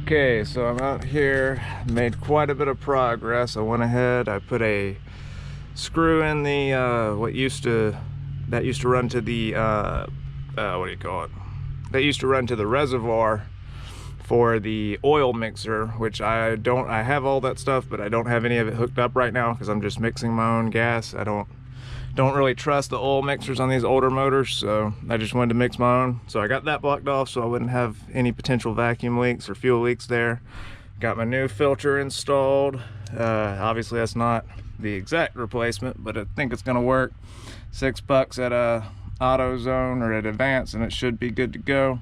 Okay, so I'm out here, made quite a bit of progress. I went ahead, I put a screw in the that used to run to the what do you call it? That used to run to the reservoir for the oil mixer, which I have all that stuff, but I don't have any of it hooked up right now because I'm just mixing my own gas. I don't really trust the oil mixers on these older motors, so I just wanted to mix my own. So I got that blocked off so I wouldn't have any potential vacuum leaks or fuel leaks there. Got my new filter installed. Obviously that's not the exact replacement, but I think it's gonna work. $6 at a AutoZone or at Advance, and it should be good to go.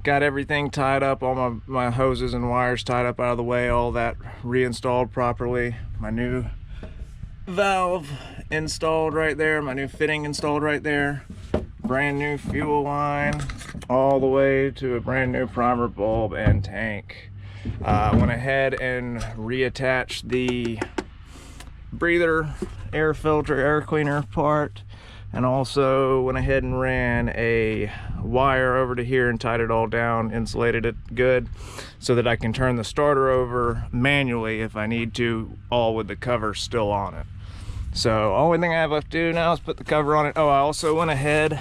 Got everything tied up, all my hoses and wires tied up out of the way, all that reinstalled properly. My new valve installed right there, my new fitting installed right there, brand new fuel line all the way to a brand new primer bulb and tank. Went ahead and reattached the breather, air filter, air cleaner part, and also went ahead and ran a wire over to here and tied it all down, insulated it good so that I can turn the starter over manually if I need to, all with the cover still on it. So only thing I have left to do now is put the cover on it. Oh, I also went ahead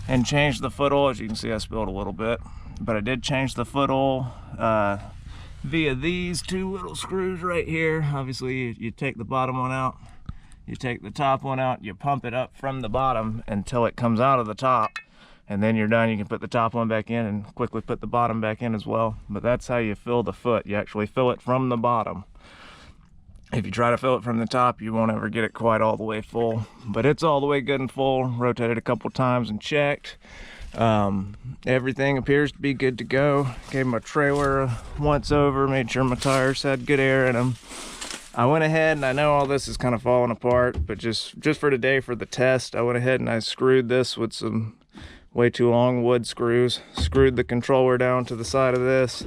and changed the foot oil. As you can see, I spilled a little bit, but I did change the foot oil via these two little screws right here. Obviously you take the bottom one out, you take the top one out, you pump it up from the bottom until it comes out of the top, and then you're done. You can put the top one back in and quickly put the bottom back in as well. But that's how you fill the foot. You actually fill it from the bottom. If you try to fill it from the top, you won't ever get it quite all the way full, but it's all the way good and full. Rotated a couple times and checked. Everything appears to be good to go. Gave my trailer a once over, made sure my tires had good air in them. I went ahead, and I know all this is kind of falling apart, but just for today, for the test, I went ahead and I screwed this with some way too long wood screws. Screwed the controller down to the side of this.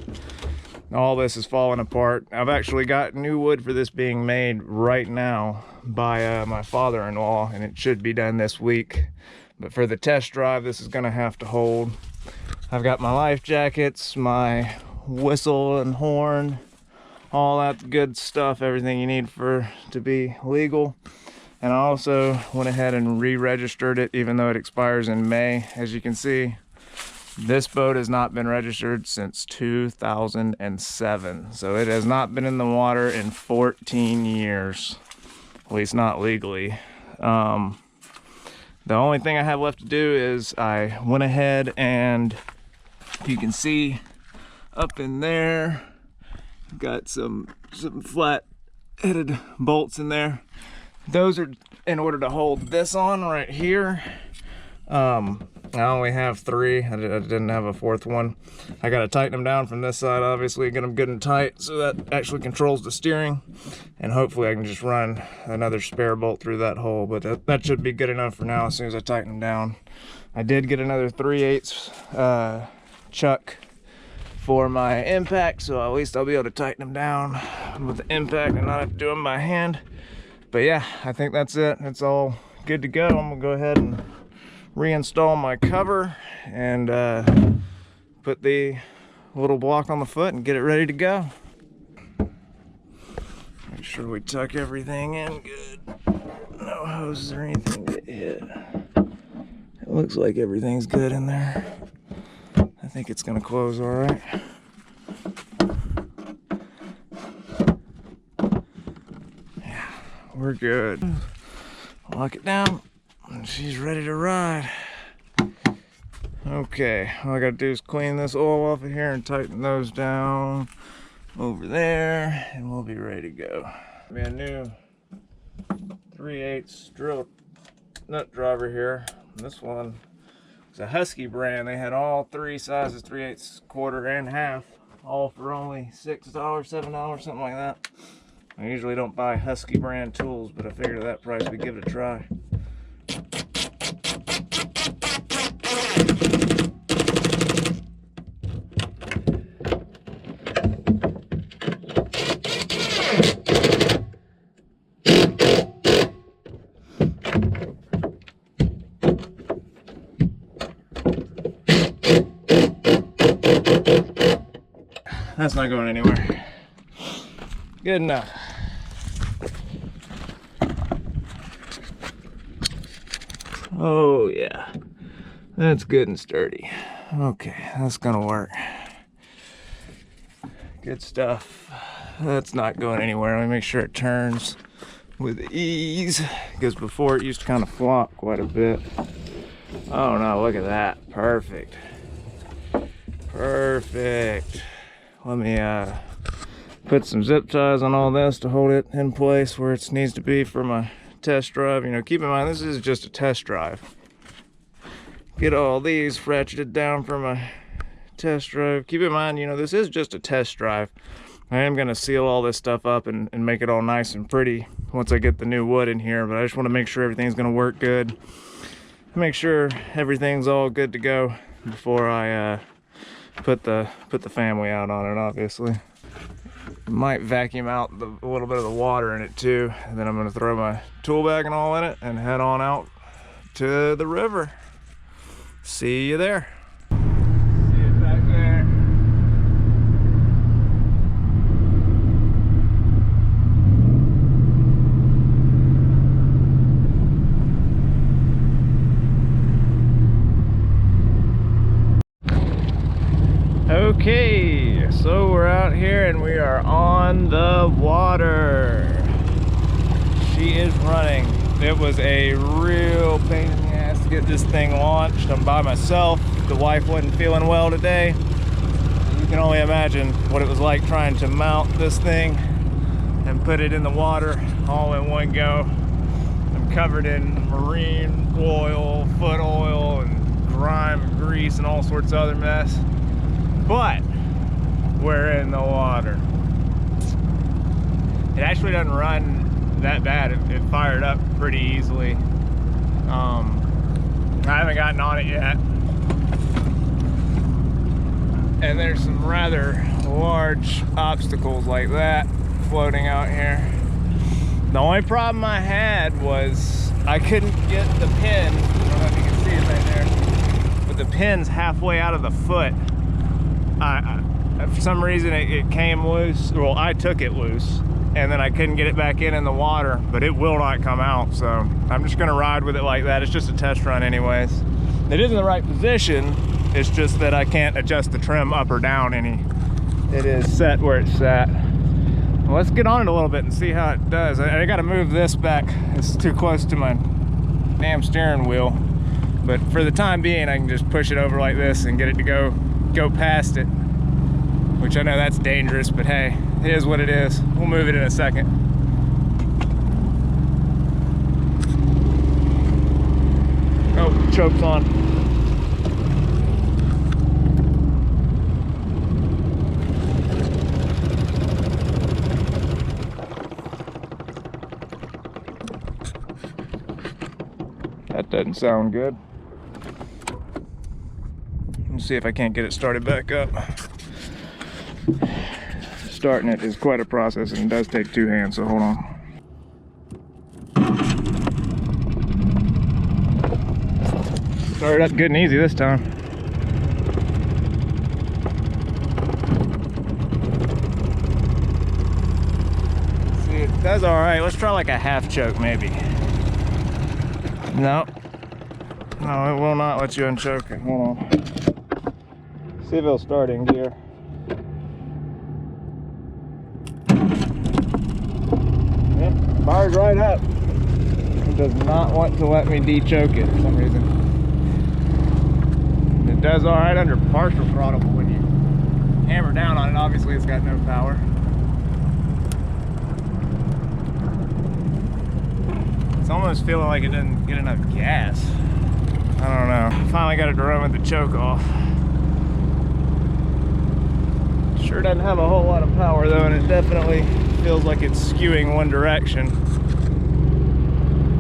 All this is falling apart. I've actually got new wood for this being made right now by my father-in-law, and it should be done this week. But for the test drive, this is gonna have to hold. I've got my life jackets, my whistle and horn, all that good stuff, everything you need to be legal. And I also went ahead and re-registered it, even though it expires in May. As you can see, this boat has not been registered since 2007. So it has not been in the water in 14 years, at least not legally. The only thing I have left to do is I went ahead and, you can see up in there, got some flat headed bolts in there. Those are in order to hold this on right here. I only have 3. I didn't have a 4th one. I gotta tighten them down from this side, obviously, get them good and tight so that actually controls the steering, and hopefully I can just run another spare bolt through that hole, but that should be good enough for now as soon as I tighten them down. I did get another 3/8 chuck for my impact, so at least I'll be able to tighten them down with the impact and not have to do them by hand. But yeah, I think that's it. It's all good to go. I'm gonna go ahead and reinstall my cover and put the little block on the foot and get it ready to go. Make sure we tuck everything in good. No hoses or anything get hit. It looks like everything's good in there. I think it's gonna close all right. Yeah, we're good. Lock it down. She's ready to ride. Okay, all I gotta do is clean this oil off of here and tighten those down over there, and we'll be ready to go. We have a new 3/8 drill nut driver here. This one is a Husky brand. They had all 3 sizes, 3/8, quarter, and half, all for only $6, $7, something like that. I usually don't buy Husky brand tools, but I figured at that price we'd give it a try. That's not going anywhere. Good enough. Oh yeah, that's good and sturdy. Okay, that's gonna work. Good stuff. That's not going anywhere. Let me make sure it turns with ease, because before it used to kind of flop quite a bit. Oh no, look at that. Perfect. Perfect. Let me put some zip ties on all this to hold it in place where it needs to be for my test drive. You know, keep in mind this is just a test drive. Get all these ratcheted down for my test drive. Keep in mind, you know, this is just a test drive. I am going to seal all this stuff up and make it all nice and pretty once I get the new wood in here, but I just want to make sure everything's going to work good. Make sure everything's all good to go before I put the family out on it, obviously. Might vacuum out a little bit of the water in it too, and then I'm going to throw my tool bag and all in it and head on out to the river. See you there. See it back there. Okay, so we're out here and we are on the water. She is running. It was a real pain in the ass to get this thing launched. I'm by myself. The wife wasn't feeling well today. You can only imagine what it was like trying to mount this thing and put it in the water all in one go. I'm covered in marine oil, foot oil, and grime and grease and all sorts of other mess. But we're in the water. It actually doesn't run that bad. It fired up pretty easily. I haven't gotten on it yet. And there's some rather large obstacles like that floating out here. The only problem I had was I couldn't get the pin. I don't know if you can see it right there. But the pin's halfway out of the foot. For some reason it came loose. Well, I took it loose and then I couldn't get it back in the water, but it will not come out, so I'm just gonna ride with it like that. It's just a test run anyways. It is in the right position, it's just that I can't adjust the trim up or down any. It is set where it's set. Well, let's get on it a little bit and see how it does. I gotta move this back. It's too close to my damn steering wheel, but for the time being I can just push it over like this and get it to go past it, which I know that's dangerous, but hey, it is what it is. We'll move it in a second. Oh, choke's on. That doesn't sound good. Let's see if I can't get it started back up. Starting it is quite a process and it does take two hands, so hold on. Started up good and easy this time. See, it does all right. Let's try like a half choke maybe. No, it will not let you unchoke it. Hold on. See if it'll start in gear. Yep, fired right up. It does not want to let me de-choke it for some reason. It does all right under partial throttle, but when you hammer down on it, obviously it's got no power. It's almost feeling like it doesn't get enough gas. I don't know. Finally got it to run with the choke off. Sure doesn't have a whole lot of power though, and it definitely feels like it's skewing one direction.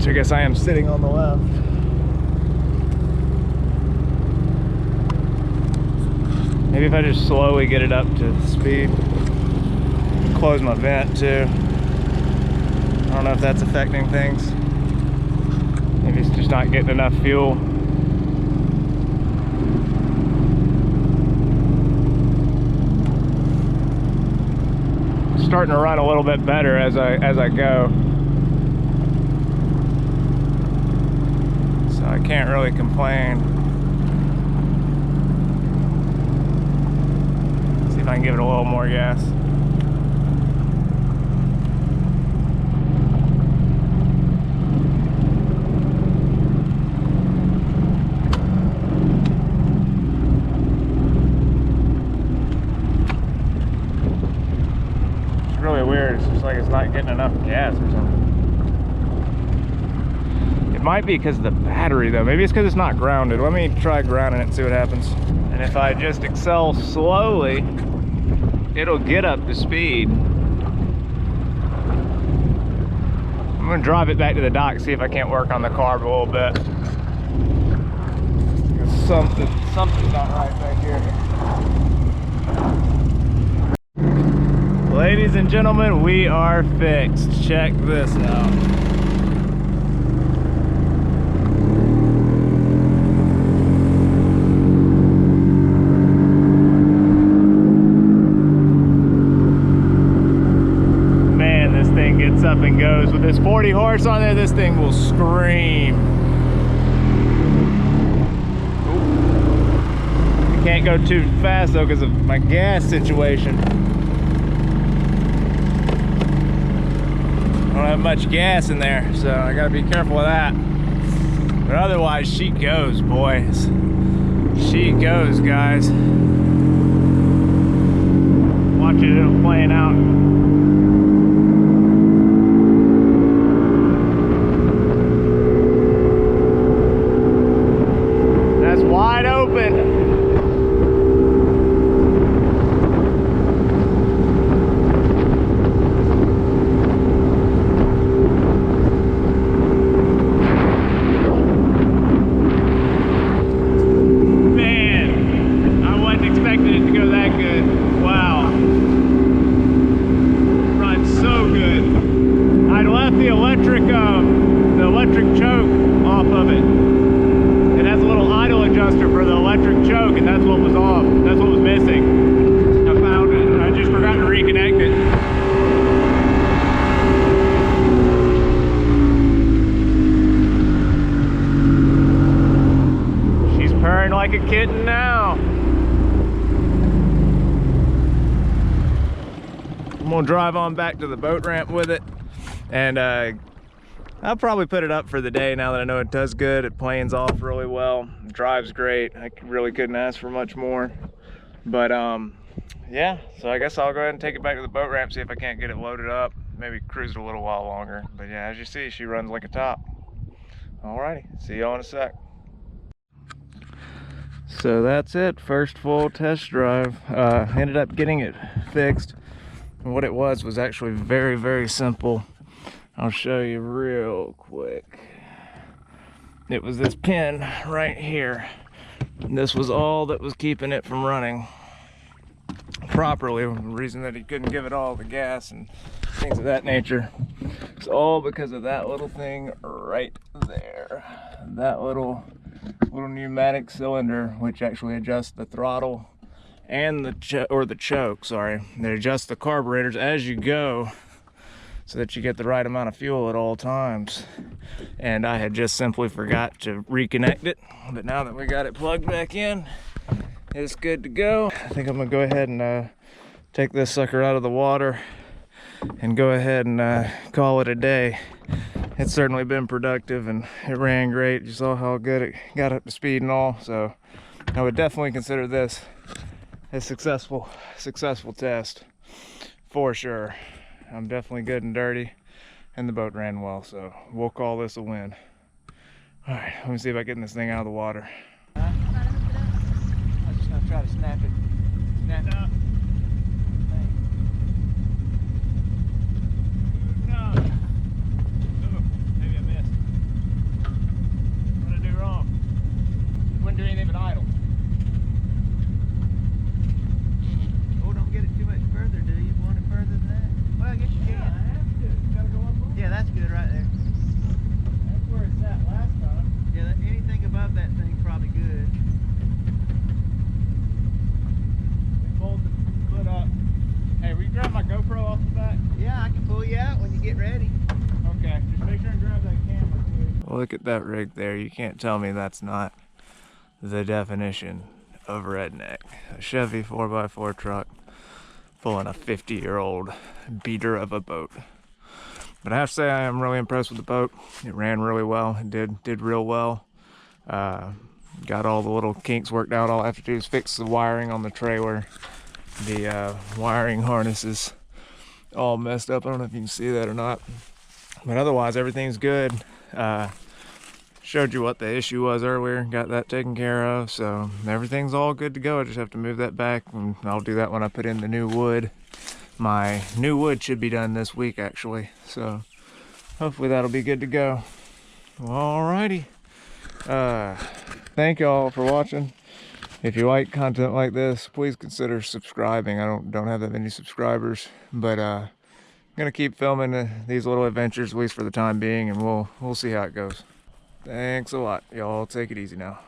So I guess I am sitting on the left. Maybe if I just slowly get it up to speed. Close my vent too. I don't know if that's affecting things. Maybe it's just not getting enough fuel. starting to run a little bit better as I go. So I can't really complain. See if I can give it a little more gas. Really weird. It's just like it's not getting enough gas or something. It might be because of the battery though. Maybe it's because it's not grounded. Let me try grounding it and see what happens. And if I just accel slowly, it'll get up to speed. I'm gonna drive it back to the dock, see if I can't work on the carb a little bit. Something's not right back here. Ladies and gentlemen, we are fixed. Check this out. Man, this thing gets up and goes. With this 40 horse on there, this thing will scream. Ooh. Can't go too fast though because of my gas situation. I don't have much gas in there, so I gotta be careful of that. But otherwise, she goes, boys. She goes, guys. Watch it playing out. That's wide open. The electric choke off of it. It has a little idle adjuster for the electric choke, and that's what was off. That's what was missing. I found it. I just forgot to reconnect it. She's purring like a kitten now. I'm gonna drive on back to the boat ramp with it. And I'll probably put it up for the day now that I know it does good. It planes off really well, drives great. I really couldn't ask for much more. But yeah, so I guess I'll go ahead and take it back to the boat ramp, see if I can't get it loaded up, maybe cruise it a little while longer. But yeah, as you see, she runs like a top. Alrighty, see y'all in a sec. So that's it, first full test drive. Ended up getting it fixed. And what it was actually very, very simple. I'll show you real quick. It was this pin right here. This was all that was keeping it from running properly. The reason that he couldn't give it all the gas and things of that nature. It's all because of that little thing right there. That little pneumatic cylinder, which actually adjusts the throttle and the choke, sorry. They adjust the carburetors as you go so that you get the right amount of fuel at all times. And I had just simply forgot to reconnect it, but now that we got it plugged back in, it's good to go. I think I'm gonna go ahead and take this sucker out of the water and go ahead and call it a day. It's certainly been productive and it ran great. You saw how good it got up to speed and all, so I would definitely consider this a successful test for sure. I'm definitely good and dirty, and the boat ran well, so we'll call this a win. All right, let me see if I get this thing out of the water. I'm just gonna try to snap it. Snap it up. Maybe I missed. What did I do wrong? Wouldn't do anything but idle. Oh, don't get it too much further, do you? Want it further than that? Well, I guess you can. Yeah, I have to. It's gotta go up a little. Yeah, that's good right there. That's where it's at last time. Yeah, anything above that thing's probably good. GoPro off the back? Yeah, I can pull you out when you get ready. Okay, just make sure and grab that camera, too. Look at that rig there. You can't tell me that's not the definition of redneck. A Chevy 4x4 truck pulling a 50-year-old beater of a boat. But I have to say I am really impressed with the boat. It ran really well. It did real well. Got all the little kinks worked out. All I have to do is fix the wiring on the trailer. The wiring harness is all messed up. I don't know if you can see that or not. But otherwise, everything's good. Showed you what the issue was earlier. Got that taken care of. So everything's all good to go. I just have to move that back, and I'll do that when I put in the new wood. My new wood should be done this week, actually. So hopefully that'll be good to go. Alrighty. Thank y'all for watching. If you like content like this, please consider subscribing. I don't have that many subscribers, but I'm gonna keep filming these little adventures, at least for the time being, and we'll see how it goes. Thanks a lot. Y'all take it easy now.